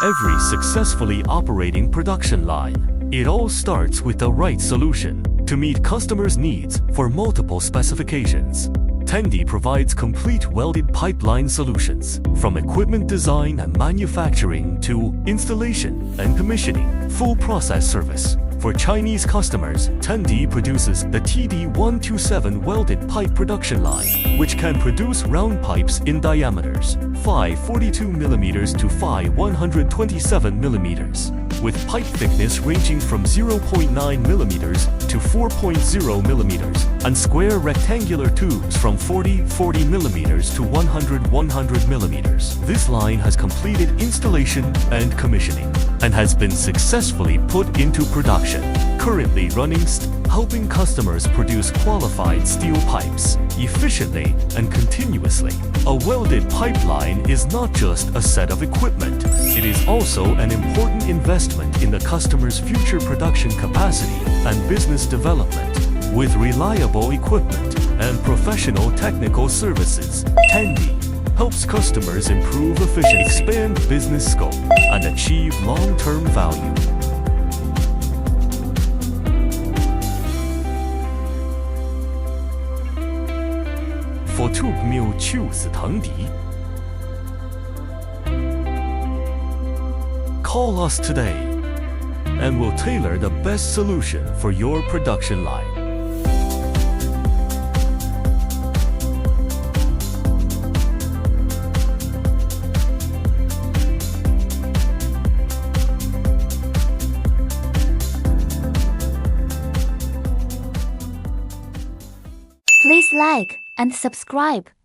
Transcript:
every successfully operating production line. It all starts with the right solution to meet customers' needs for multiple specifications. TENGDI provides complete welded pipeline solutions, from equipment design and manufacturing to installation and commissioning, full process service. For Chinese customers, TENGDI produces the TD127 welded pipe production line, which can produce round pipes in diameters 542mm to 527mm, with pipe thickness ranging from 0.9mm to 4.0mm, and square rectangular tubes from 40mm to 100mm. This line has completed installation and commissioning, and has been successfully put into production, currently running helping customers produce qualified steel pipes efficiently and continuously. A welded pipeline is not just a set of equipment, it is also an important investment in the customer's future production capacity and business development. With reliable equipment and professional technical services, TENGDI helps customers improve efficiency, expand business scope, and achieve long-term value. For Tugmil choose TENGDI. Call us today, and we'll tailor the best solution for your production line. Please like and subscribe.